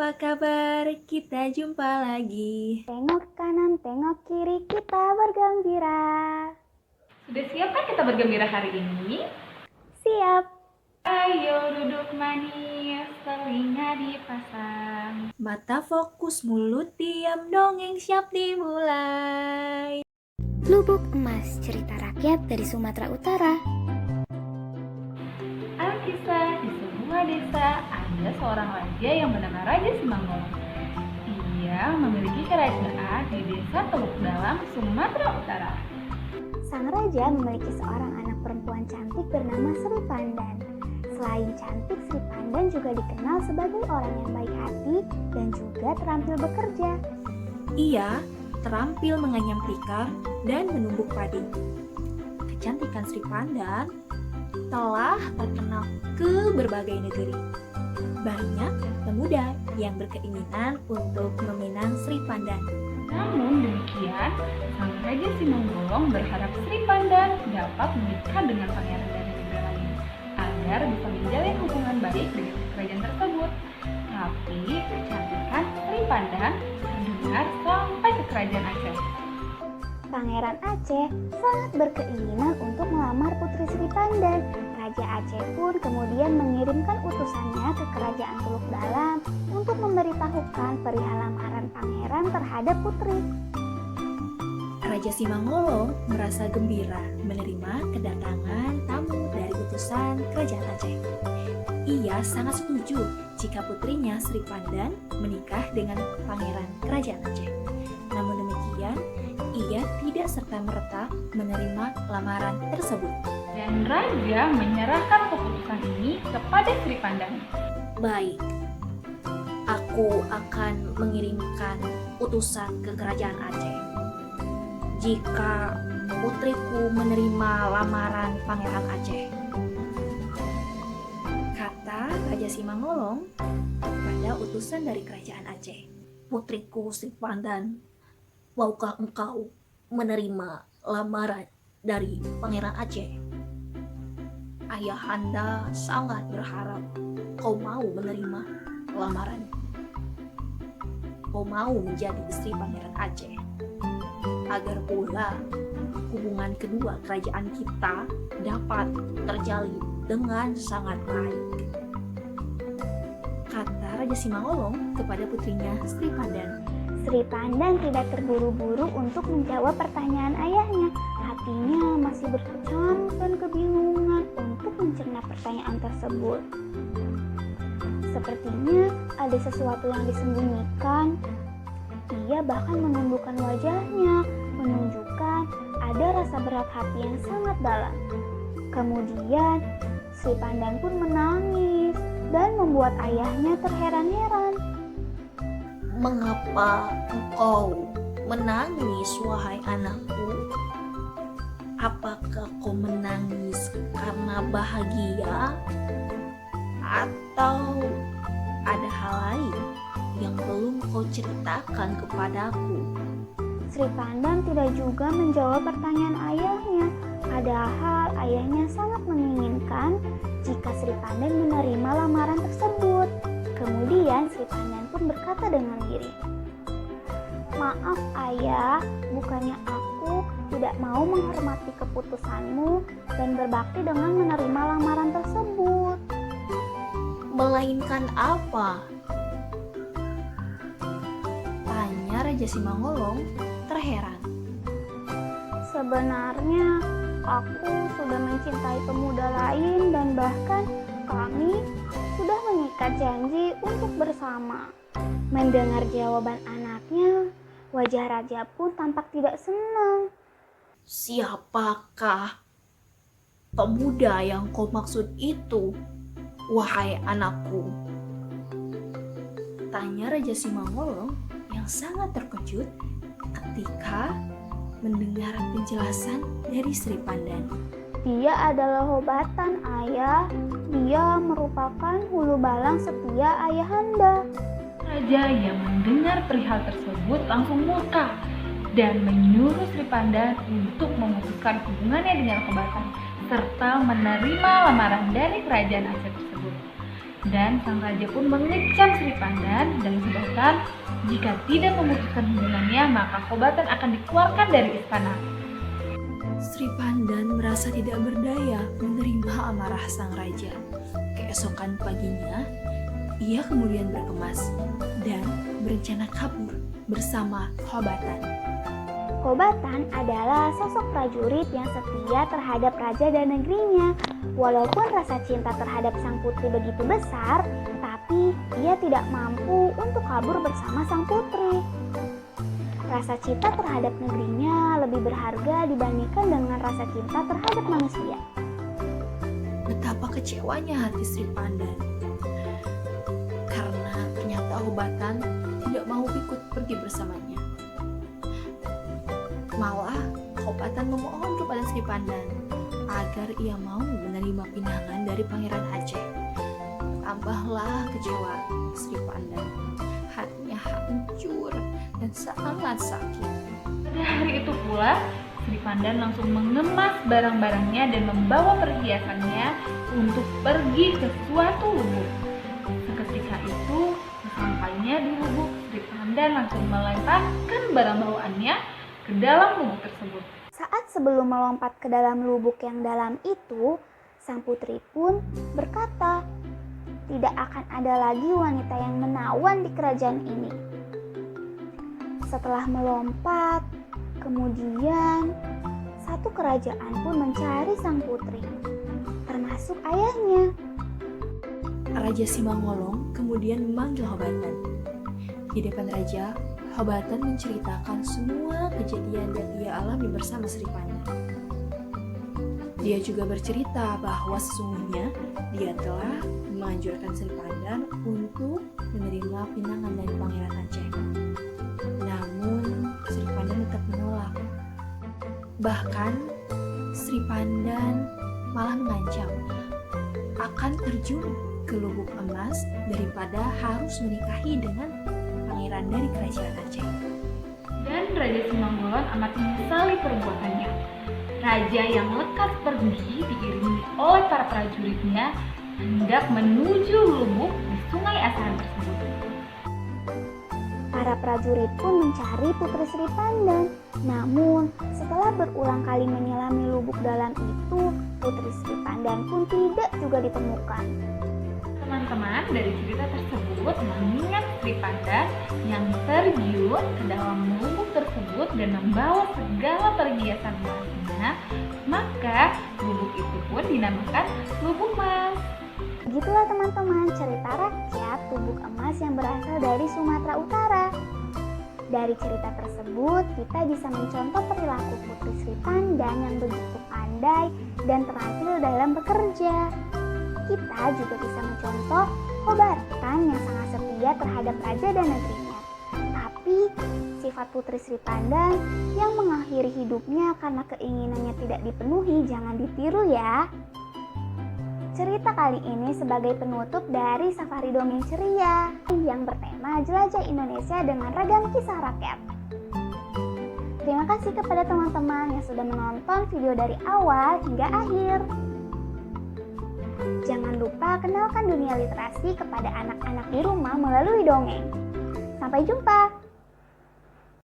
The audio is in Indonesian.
apa kabar? Kita jumpa lagi. Tengok kanan, tengok kiri, kita bergembira. Sudah siap kan kita bergembira hari ini? Siap. Ayo duduk manis, telinga dipasang. Mata fokus, mulut diam, dongeng siap dimulai. Lubuk Emas, cerita rakyat dari Sumatera Utara. Alkisah, di sebuah desa ada seorang raja yang bernama Raja Simangolong. Ia memiliki kerajaan di desa Teluk Dalam, Sumatera Utara. Sang raja memiliki seorang anak perempuan cantik bernama Sri Pandan. Selain cantik, Sri Pandan juga dikenal sebagai orang yang baik hati dan juga terampil bekerja. Ia terampil menganyam tikar dan menumbuk padi. Kecantikan Sri Pandan telah terkenal ke berbagai negeri. Banyak pemuda yang berkeinginan untuk meminang Sri Pandan. Namun demikian, sang Raja Simangolong berharap Sri Pandan dapat menikah dengan pangeran dari negeri lain agar bisa menjalin hubungan baik dengan kerajaan tersebut. Tapi kecantikan Sri Pandan terdengar sampai ke kerajaan Aceh. Pangeran Aceh sangat berkeinginan untuk melamar Putri Sri Pandan. Raja Aceh pun kemudian mengirimkan utusannya ke kerajaan Teluk Dalam untuk memberitahukan perihal lamaran pangeran terhadap putri. Raja Simangolong merasa gembira menerima kedatangan tamu dari utusan kerajaan Aceh. Ia sangat setuju jika putrinya Sri Pandan menikah dengan pangeran kerajaan Aceh. Namun demikian, ia tidak serta-merta menerima lamaran tersebut. Dan raja menyerahkan keputusan ini kepada Sri Pandan. Baik, aku akan mengirimkan utusan ke kerajaan Aceh. Jika putriku menerima lamaran pangeran Aceh, kata Raja Simangolong pada utusan dari kerajaan Aceh. Putriku Sri Pandan, maukah engkau menerima lamaran dari pangeran Aceh? Ayahanda sangat berharap kau mau menerima lamaran. Kau mau menjadi istri pangeran Aceh, agar pula hubungan kedua kerajaan kita dapat terjalin dengan sangat baik, kata Raja Simangolong kepada putrinya Sri Pandan. Sri Pandan tidak terburu-buru untuk menjawab pertanyaan ayahnya. Hatinya masih berkecam dan kebingungan untuk mencerna pertanyaan tersebut. Sepertinya ada sesuatu yang disembunyikan. Ia bahkan menundukkan wajahnya, menunjukkan ada rasa berat hati yang sangat dalam. Kemudian, Sri Pandan pun menangis dan membuat ayahnya terheran-heran. Mengapa engkau menangis, wahai anakku? Apakah kau menangis karena bahagia? Atau ada hal lain yang belum kau ceritakan kepadaku? Sri Pandan tidak juga menjawab pertanyaan ayahnya. Padahal ayahnya sangat menginginkan jika Sri Pandan menerima lamaran tersebut. Kemudian Sri Pandan pun berkata dengan diri, "Maaf ayah, bukannya aku tidak mau menghormati keputusanmu dan berbakti dengan menerima lamaran tersebut." Melainkan apa? Tanya Raja Simangolong terheran. Sebenarnya aku sudah mencintai pemuda lain dan bahkan kami sudah mengikat janji untuk bersama. Mendengar jawaban anaknya, wajah raja pun tampak tidak senang. Siapakah pemuda yang kau maksud itu, wahai anakku? Tanya Raja Simangolong yang sangat terkejut ketika mendengar penjelasan dari Sri Pandan. Dia adalah Hobatan ayah. Dia merupakan hulu balang setia ayahanda. Raja yang mendengar perihal tersebut langsung murka dan menyuruh Sri Pandan untuk memutuskan hubungannya dengan Hobatan serta menerima lamaran dari kerajaan Aceh tersebut. Dan sang raja pun mengecam Sri Pandan dan bahkan jika tidak memutuskan hubungannya maka Kobatan akan dikeluarkan dari istana. Sri Pandan merasa tidak berdaya menerima amarah sang raja. Keesokan paginya, ia kemudian berkemas dan berencana kabur bersama Kobatan. Kobatan adalah sosok prajurit yang setia terhadap raja dan negerinya. Walaupun rasa cinta terhadap sang putri begitu besar, tapi ia tidak mampu untuk kabur bersama sang putri. Rasa cinta terhadap negerinya lebih berharga dibandingkan dengan rasa cinta terhadap manusia. Betapa kecewanya hati Sri Pandan karena ternyata Kobatan tidak mau ikut pergi bersamanya. Malah Kobatan memohon kepada Sri Pandan agar ia mau menerima pinangan dari Pangeran Aceh. Tambahlah kecewa Sri Pandan, hatinya hancur dan sangat sakit. Pada hari itu pula, Sri Pandan langsung mengemas barang-barangnya dan membawa perhiasannya untuk pergi ke suatu lubuk. Seketika itu, sesampainya di lubuk, Sri Pandan langsung melemparkan barang bawaannya ke dalam lubuk tersebut. Saat sebelum melompat ke dalam lubuk yang dalam itu, sang putri pun berkata, "Tidak akan ada lagi wanita yang menawan di kerajaan ini." Setelah melompat, kemudian satu kerajaan pun mencari sang putri, termasuk ayahnya. Raja Simangolong kemudian memanggil Kobatan. Di depan raja, Kobatan menceritakan semua kejadian yang ia alami bersama Sri Pandan. Dia juga bercerita bahwa sesungguhnya dia telah menganjurkan Sri Pandan untuk menerima pinangan dari Pangeran Aceh. Namun Sri Pandan tetap menolak. Bahkan Sri Pandan malah mengancam akan terjun ke lubuk emas daripada harus menikahi dengan pangeran dari kerajaan Aceh. Dan Raja Simangolon amat menyesali perbuatannya. Raja yang lekas pergi diiringi oleh para prajuritnya hendak menuju lubuk di Sungai Asahan tersebut. Para prajurit pun mencari putri Sri Pandan. Namun, setelah berulang kali menyelami lubuk dalam itu, putri Sri Pandan pun tidak juga ditemukan. Teman-teman, dari cerita tersebut mengingat Sri Pandan yang terjun ke dalam lubuk tersebut dan membawa segala perhiasan emasnya, maka lubuk itu pun dinamakan Lubuk Emas. Begitulah teman-teman cerita rakyat lubuk emas yang berasal dari Sumatera Utara. Dari cerita tersebut, kita bisa mencontoh perilaku putri Sri Pandan yang begitu pandai dan terampil dalam bekerja. Kita juga bisa mencontoh Kobatan yang sangat setia terhadap raja dan negerinya. Tapi sifat putri Sri Pandan yang mengakhiri hidupnya karena keinginannya tidak dipenuhi jangan ditiru ya. Cerita kali ini sebagai penutup dari Safari Dongeng Ceria yang bertema Jelajah Indonesia dengan ragam kisah rakyat. Terima kasih kepada teman-teman yang sudah menonton video dari awal hingga akhir. Jangan lupa kenalkan dunia literasi kepada anak-anak di rumah melalui dongeng. Sampai jumpa!